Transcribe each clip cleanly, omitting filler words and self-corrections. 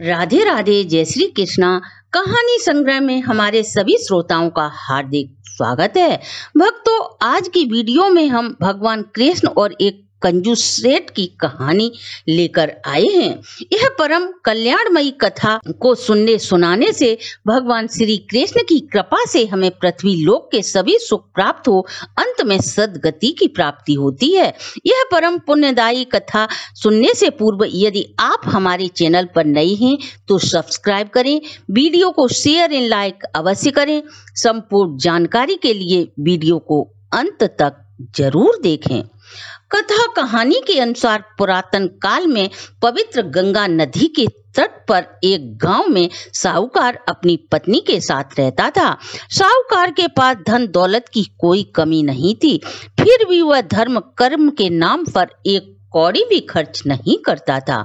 राधे राधे, जय श्री कृष्णा। कहानी संग्रह में हमारे सभी श्रोताओं का हार्दिक स्वागत है। भक्तों, आज की वीडियो में हम भगवान कृष्ण और एक कंजूस सेठ की कहानी लेकर आए हैं। यह परम कल्याणमयी कथा को सुनाने से भगवान श्री कृष्ण की कृपा से हमें पृथ्वी लोक के सभी सुख प्राप्त हो, अंत में सद्गति की प्राप्ति होती है। यह परम पुण्यदायी कथा सुनने से पूर्व यदि आप हमारे चैनल पर नए हैं तो सब्सक्राइब करें, वीडियो को शेयर एंड लाइक अवश्य करें। संपूर्ण जानकारी के लिए वीडियो को अंत तक जरूर देखें। कथा कहानी के अनुसार पुरातन काल में पवित्र गंगा नदी के तट पर एक गांव में साहूकार अपनी पत्नी के साथ रहता था। साहूकार के पास धन दौलत की कोई कमी नहीं थी, फिर भी वह धर्म कर्म के नाम पर एक कौड़ी भी खर्च नहीं करता था।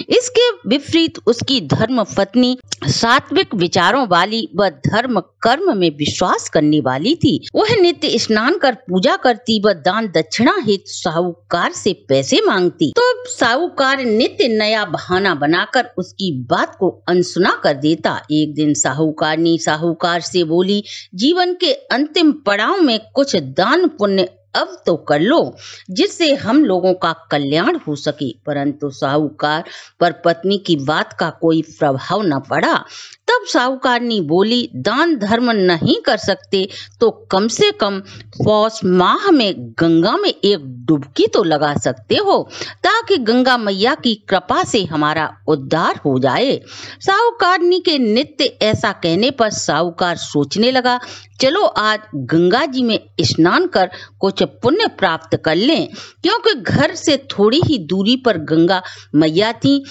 इसके विपरीत उसकी धर्म पत्नी सात्विक विचारों वाली व धर्म कर्म में विश्वास करने वाली थी। वह नित्य स्नान कर पूजा करती व दान दक्षिणा हेतु साहूकार से पैसे मांगती, तो साहूकार नित्य नया बहाना बनाकर उसकी बात को अनसुना कर देता। एक दिन साहूकारनी साहूकार से बोली, जीवन के अंतिम पड़ाव में कुछ दान पुण्य अब तो कर लो, जिससे हम लोगों का कल्याण हो सके। परंतु साहूकार पर पत्नी की बात का कोई प्रभाव न पड़ा। तब साहूकारनी बोली, दान धर्म नहीं कर सकते तो कम से कम पौष माह में गंगा में एक डुबकी तो लगा सकते हो, ताकि गंगा मैया की कृपा से हमारा उद्धार हो जाए। साहूकारनी के नित्य ऐसा कहने पर साहूकार सोचने लगा, चलो आज गंगा जी में स्नान कर कुछ पुण्य प्राप्त कर लें, क्योंकि घर से थोड़ी ही दूरी पर गंगा मैया थी,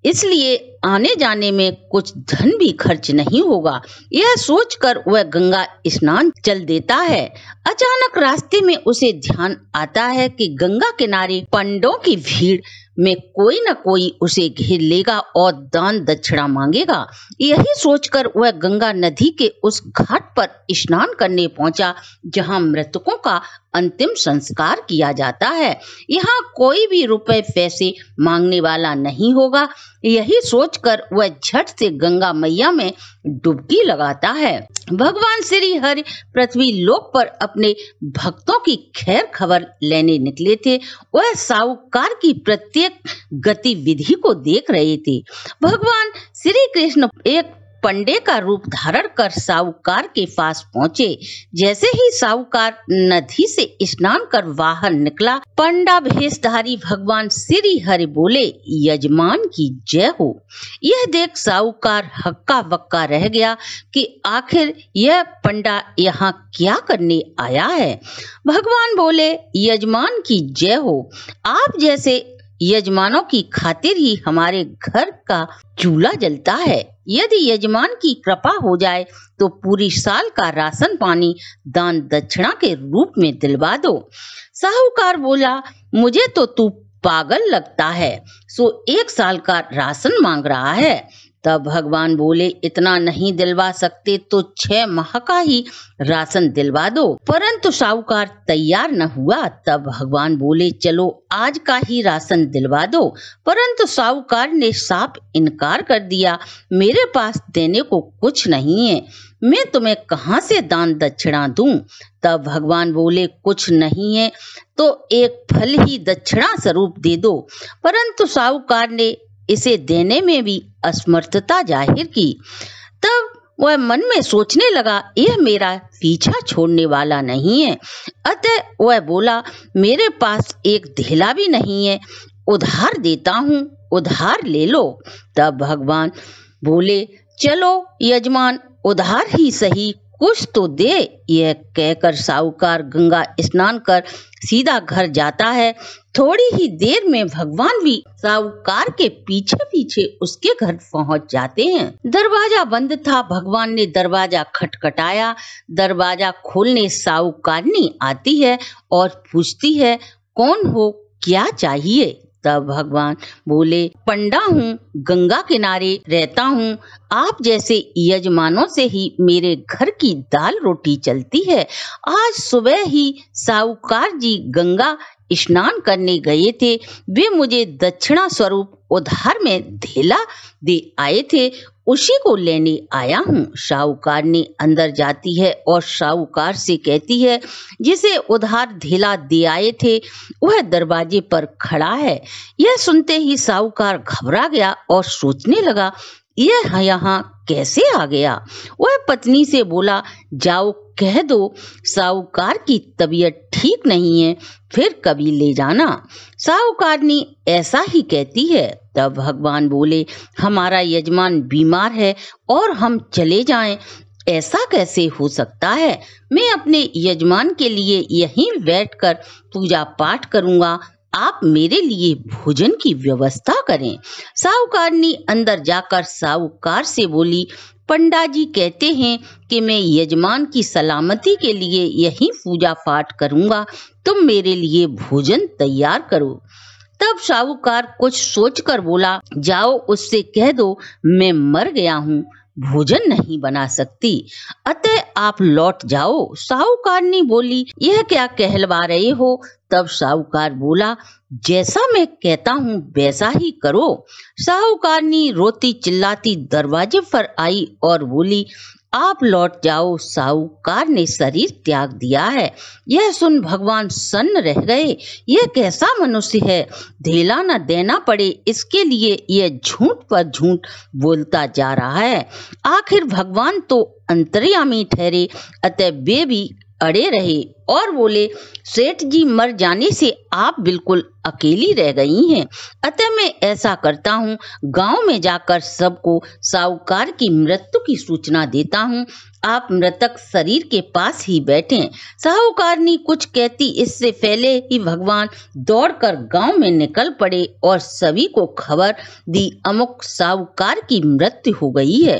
इसलिए आने जाने में कुछ धन भी खर्च नहीं होगा। यह सोचकर वह गंगा स्नान चल देता है। अचानक रास्ते में उसे ध्यान आता है कि गंगा किनारे पंडों की भीड़ में कोई न कोई उसे घेर लेगा और दान दक्षिणा मांगेगा। यही सोचकर वह गंगा नदी के उस घाट पर स्नान करने पहुंचा जहां मृतकों का अंतिम संस्कार किया जाता है। यहाँ कोई भी रुपए पैसे मांगने वाला नहीं होगा। यही सोचकर वह झट से गंगा मैया में डुबकी लगाता है। भगवान श्री हरि पृथ्वी लोक पर अपने भक्तों की खैर खबर लेने निकले थे। वह साहूकार की प्रत्येक गतिविधि को देख रहे थे। भगवान श्री कृष्ण एक पंडे का रूप धारण कर साहूकार के पास पहुंचे। जैसे ही साहूकार नदी से स्नान कर बाहर निकला, पंडा भेषधारी भगवान श्री हरि बोले, यजमान की जय हो। यह देख साहूकार हक्का बक्का रह गया कि आखिर यह पंडा यहाँ क्या करने आया है। भगवान बोले, यजमान की जय हो। आप जैसे यजमानों की खातिर ही हमारे घर का चूल्हा जलता है। यदि यजमान की कृपा हो जाए तो पूरी साल का राशन पानी दान दक्षिणा के रूप में दिलवा दो। साहूकार बोला, मुझे तो तू पागल लगता है, सो एक साल का राशन मांग रहा है। तब भगवान बोले, इतना नहीं दिलवा सकते तो 6 माह का ही राशन दिलवा दो। परंतु साहूकार तैयार न हुआ। तब भगवान बोले, चलो आज का ही राशन दिलवा दो। परंतु साहूकार ने साफ इनकार कर दिया, मेरे पास देने को कुछ नहीं है, मैं तुम्हें कहाँ से दान दक्षिणा दूं। तब भगवान बोले, कुछ नहीं है तो एक फल ही दक्षिणा स्वरूप दे दो। परंतु साहूकार ने इसे देने में भी असमर्थता जाहिर की। तब वह मन में सोचने लगा, यह मेरा पीछा छोड़ने वाला नहीं है। अतः वह बोला, मेरे पास एक धेला भी नहीं है, उधार देता हूँ, उधार ले लो। तब भगवान बोले, चलो यजमान उधार ही सही, कुछ तो दे। यह कहकर साहूकार गंगा स्नान कर सीधा घर जाता है। थोड़ी ही देर में भगवान भी साहूकार के पीछे पीछे उसके घर पहुंच जाते हैं। दरवाजा बंद था। भगवान ने दरवाजा खटखटाया। दरवाजा खोलने साहूकारनी आती है और पूछती है, कौन हो, क्या चाहिए। तब भगवान बोले, पंडा हूँ, गंगा किनारे रहता हूँ, आप जैसे यजमानों से ही मेरे घर की दाल रोटी चलती है। आज सुबह ही साहूकार जी गंगा स्नान करने गए थे वे मुझे दक्षिणा स्वरूप उधार में धेला दे आए थे, उसी को लेने आया हूँ। साहूकार ने अंदर जाती है और साहूकार से कहती है जिसे उधार धेला दे आए थे वह दरवाजे पर खड़ा है। यह सुनते ही साहूकार घबरा गया और सोचने लगा यह यहाँ कैसे आ गया। वह पत्नी से बोला जाओ कह दो साहूकार की तबीयत ठीक नहीं है, फिर कभी ले जाना। साहूकारनी ऐसा ही कहती है। तब भगवान बोले हमारा यजमान बीमार है और हम चले जाएं, ऐसा कैसे हो सकता है। मैं अपने यजमान के लिए यहीं बैठकर पूजा पाठ करूंगा, आप मेरे लिए भोजन की व्यवस्था करें। साहूकारनी अंदर जाकर साहूकार से बोली पंडा जी कहते हैं कि मैं यजमान की सलामती के लिए यही पूजा पाठ करूंगा, तुम मेरे लिए भोजन तैयार करो। तब साहूकार कुछ सोचकर बोला जाओ उससे कह दो मैं मर गया हूँ, भोजन नहीं बना सकती, अतः आप लौट जाओ। साहूकारनी बोली यह क्या कहलवा रहे हो। तब साहूकार बोला जैसा मैं कहता हूँ वैसा ही करो। साहूकारनी रोती चिल्लाती दरवाजे पर आई और बोली आप लौट जाओ, साहूकार ने शरीर त्याग दिया है। यह सुन भगवान सन्न रह गए, यह कैसा मनुष्य है, धेला न देना पड़े इसके लिए यह झूठ पर झूठ बोलता जा रहा है। आखिर भगवान तो अंतर्यामी ठहरे, अतः वे भी अड़े रहे और बोले सेठ जी मर जाने से आप बिल्कुल अकेली रह गई हैं, अतः मैं ऐसा करता हूँ गांव में जाकर सबको साहूकार की मृत्यु की सूचना देता हूँ, आप मृतक शरीर के पास ही बैठें। साहूकारनी कुछ कहती इससे पहले ही भगवान दौड़कर गांव में निकल पड़े और सभी को खबर दी अमुक साहूकार की मृत्यु हो गई है।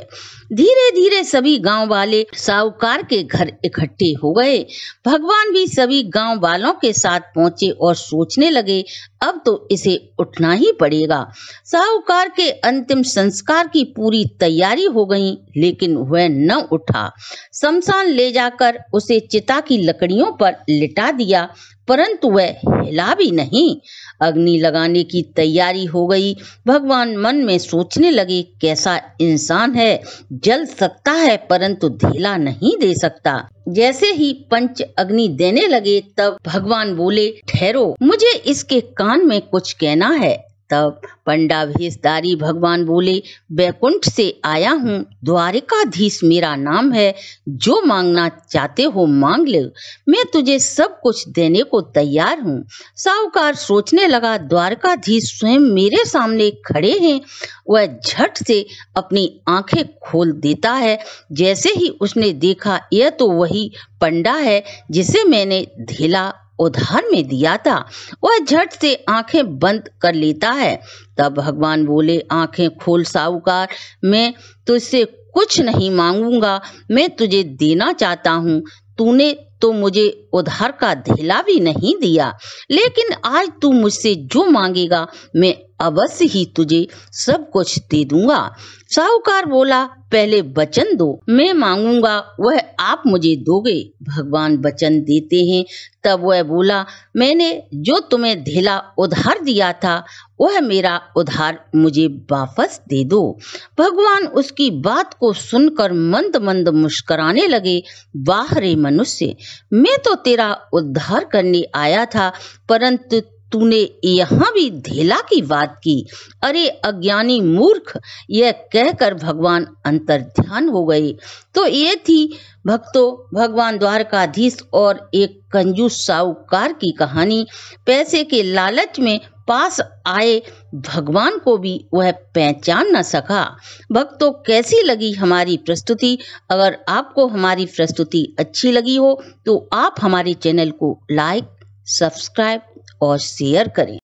धीरे धीरे सभी गांव वाले साहूकार के घर इकट्ठे हो गए। भगवान भी सभी गांव वालों के साथ पहुंचे और सोचने लगे अब तो इसे उठना ही पड़ेगा। साहूकार के अंतिम संस्कार की पूरी तैयारी हो गई, लेकिन वह न उठा। शमशान ले जाकर उसे चिता की लकड़ियों पर लिटा दिया, परंतु वह हिला भी नहीं। अग्नि लगाने की तैयारी हो गई। भगवान मन में सोचने लगे कैसा इंसान है, जल सकता है परंतु धेला नहीं दे सकता। जैसे ही पंच अग्नि देने लगे तब भगवान बोले ठहरो, मुझे इसके कान में कुछ कहना है। तब पंडा भेषधारी भगवान बोले बैकुंठ से आया हूँ, द्वारिकाधीश मेरा नाम है, जो मांगना चाहते हो मांग ले, मैं तुझे सब कुछ देने को तैयार हूँ। साहूकार सोचने लगा द्वारकाधीश स्वयं मेरे सामने खड़े हैं। वह झट से अपनी आंखें खोल देता है। जैसे ही उसने देखा यह तो वही पंडा है जिसे मैंने धेला उधार में दिया था, वह झट से आंखें बंद कर लेता है। तब भगवान बोले आंखें खोल साहूकार, मैं तुझसे कुछ नहीं मांगूंगा, मैं तुझे देना चाहता हूँ। तूने तो मुझे उधार का धेला भी नहीं दिया, लेकिन आज तू मुझसे जो मांगेगा मैं अवश्य ही तुझे सब कुछ दे दूंगा। साहूकार बोला पहले वचन दो, मैं मांगूंगा वह आप मुझे दोगे। भगवान वचन देते हैं। तब वह बोला मैंने जो तुम्हें धेला उधार दिया था वह मेरा उधार मुझे वापस दे दो। भगवान उसकी बात को सुनकर मंद मंद मुस्कुराने लगे। वाह रे मनुष्य, मैं तो तेरा उद्धार करने आया था, परंतु तूने यहाँ भी धेला की बात की। अरे अज्ञानी मूर्ख, यह कहकर भगवान अंतर्ध्यान हो गए। तो ये थी भक्तों भगवान द्वारकाधीश और एक कंजूस साहूकार की कहानी। पैसे के लालच में पास आए भगवान को भी वह पहचान न सका। भक्तों कैसी लगी हमारी प्रस्तुति? अगर आपको हमारी प्रस्तुति अच्छी लगी हो तो आप हमारे चैनल को लाइक, सब्सक्राइब और शेयर करें।